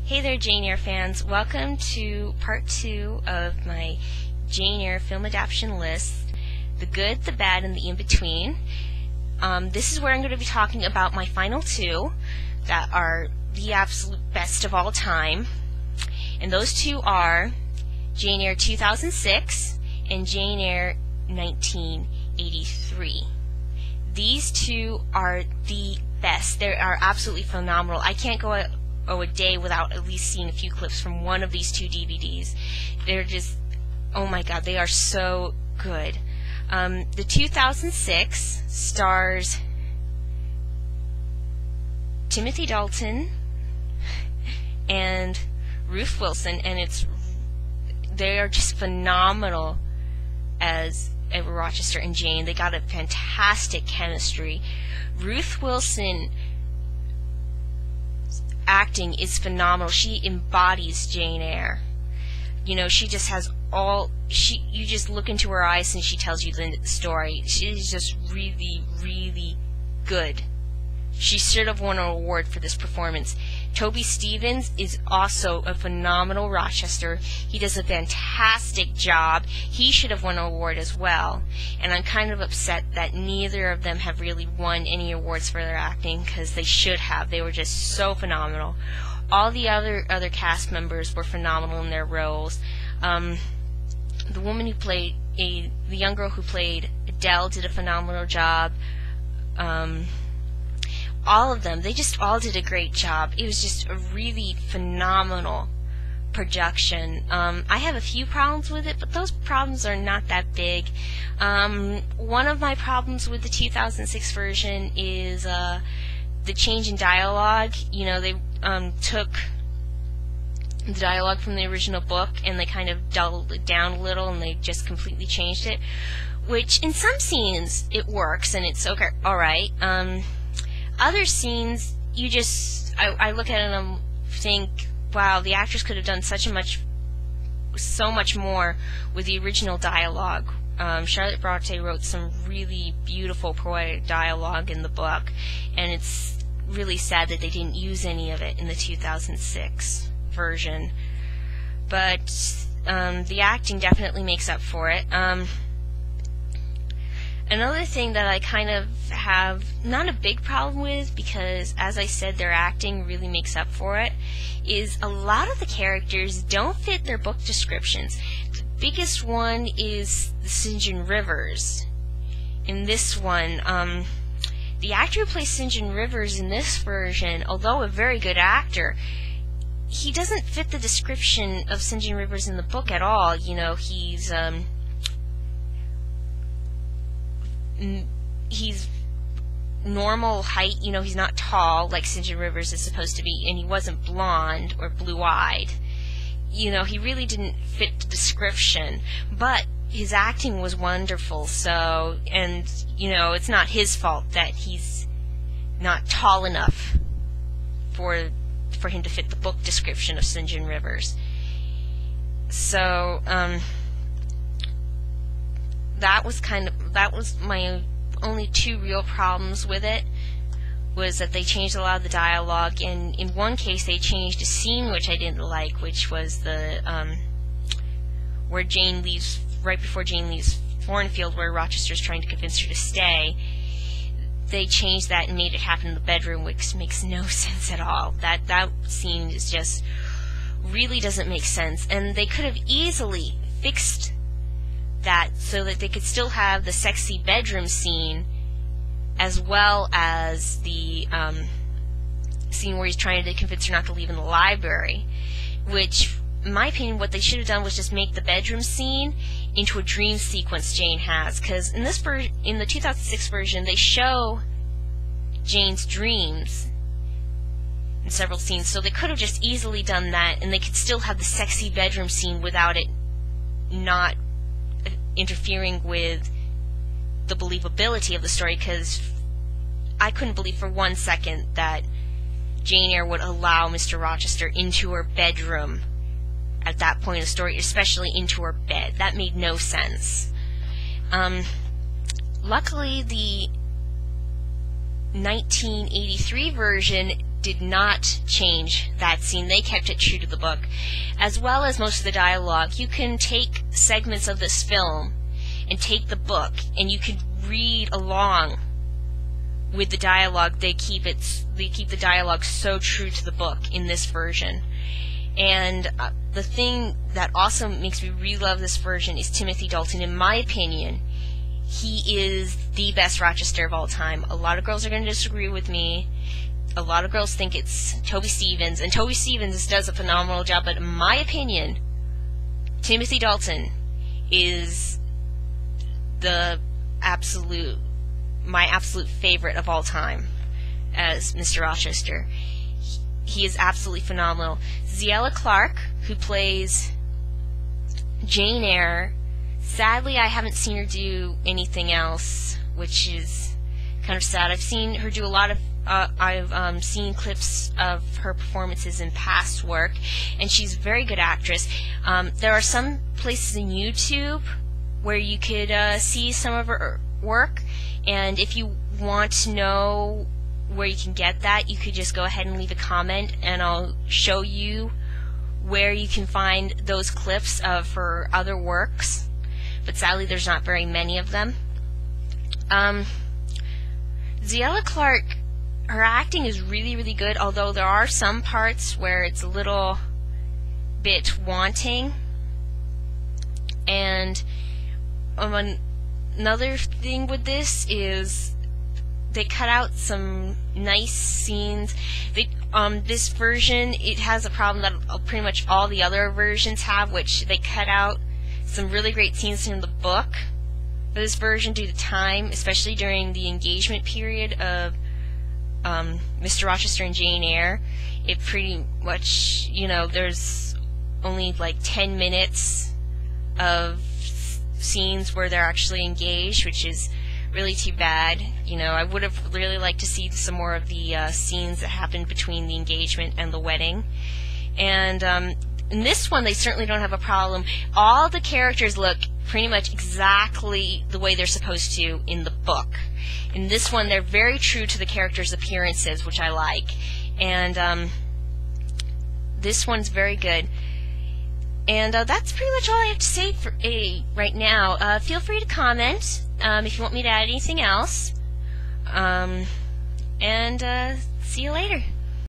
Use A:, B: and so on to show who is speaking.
A: Hey there, Jane Eyre fans. Welcome to part 2 of my Jane Eyre film adaptation list, the good, the bad, and the in-between. This is where I'm going to be talking about my final 2 that are the absolute best of all time. And those 2 are Jane Eyre 2006 and Jane Eyre 1983. These 2 are the best. They are absolutely phenomenal. I can't go a day without at least seeing a few clips from one of these 2 DVDs. They're just, oh my god, they are so good. The 2006 stars Timothy Dalton and Ruth Wilson, and they are just phenomenal as Eyre Rochester and Jane. They got a fantastic chemistry. Ruth Wilson acting is phenomenal. She embodies Jane Eyre. You know, she just has you just look into her eyes and she tells you the story. She's just really, really good. She should have won an award for this performance. Toby Stephens is also a phenomenal Rochester. He does a fantastic job. He should have won an award as well. And I'm kind of upset that neither of them have really won any awards for their acting, because they should have. They were just so phenomenal. All the other cast members were phenomenal in their roles. The woman who played the young girl who played Adele did a phenomenal job. All of them, they just all did a great job. It was just a really phenomenal production. I have a few problems with it, but those problems are not that big. One of my problems with the 2006 version is the change in dialogue. You know, they took the dialogue from the original book and they kind of dulled it down a little, and they just completely changed it, which in some scenes it works and it's okay, alright. Other scenes, I look at it and think, wow, the actors could have done so much more with the original dialogue. Charlotte Bronte wrote some really beautiful poetic dialogue in the book, and it's really sad that they didn't use any of it in the 2006 version. But the acting definitely makes up for it. Another thing that I kind of have not a big problem with, because as I said their acting really makes up for it, is a lot of the characters don't fit their book descriptions. The biggest one is St. John Rivers. In this one, the actor who plays St. John Rivers in this version, although a very good actor, he doesn't fit the description of St. John Rivers in the book at all. You know, he's normal height, you know, he's not tall like St. John Rivers is supposed to be, and he wasn't blonde or blue-eyed. You know, he really didn't fit the description, but his acting was wonderful. So, and you know, it's not his fault that he's not tall enough for him to fit the book description of St. John Rivers. So, that was my only 2 real problems with it, was that they changed a lot of the dialogue, and in one case they changed a scene which I didn't like, which was the where Jane leaves, right before Jane leaves Thornfield, where Rochester's trying to convince her to stay. They changed that and made it happen in the bedroom, which makes no sense at all. That scene is just really doesn't make sense, and they could have easily fixed that so that they could still have the sexy bedroom scene as well as the scene where he's trying to convince her not to leave in the library, which, in my opinion, what they should have done was just make the bedroom scene into a dream sequence Jane has, because in the 2006 version they show Jane's dreams in several scenes, so they could have just easily done that, and they could still have the sexy bedroom scene without it not interfering with the believability of the story, because I couldn't believe for 1 second that Jane Eyre would allow Mr. Rochester into her bedroom at that point in the story, especially into her bed. That made no sense. Luckily, the 1983 version did not change that scene. They kept it true to the book, as well as most of the dialogue. You can take segments of this film and take the book, and you can read along with the dialogue. They keep the dialogue so true to the book in this version. And the thing that also makes me really love this version is Timothy Dalton. In my opinion, he is the best Rochester of all time. A lot of girls are going to disagree with me. A lot of girls think it's Toby Stephens, and Toby Stephens does a phenomenal job, but in my opinion, Timothy Dalton is my absolute favorite of all time as Mr. Rochester. He is absolutely phenomenal. Ziella Clark, who plays Jane Eyre, sadly I haven't seen her do anything else, which is kind of sad. I've seen her do a lot of I've seen clips of her performances in past work, and she's a very good actress. There are some places in YouTube where you could see some of her work, and if you want to know where you can get that, you could just go ahead and leave a comment, and I'll show you where you can find those clips of her other works, but sadly there's not very many of them. Ziella Clark, her acting is really, really good, although there are some parts where it's a little bit wanting. And another thing with this is they cut out some nice scenes. This version, it has a problem that pretty much all the other versions have, which they cut out some really great scenes from the book for this version due to time, especially during the engagement period of Mr. Rochester and Jane Eyre. It pretty much, there's only like 10 minutes of scenes where they're actually engaged, which is really too bad. I would have really liked to see some more of the scenes that happened between the engagement and the wedding. And in this one, they certainly don't have a problem. All the characters look pretty much exactly the way they're supposed to in the book. In this one, they're very true to the characters' appearances, which I like. And this one's very good. And that's pretty much all I have to say for right now. Feel free to comment if you want me to add anything else. And see you later.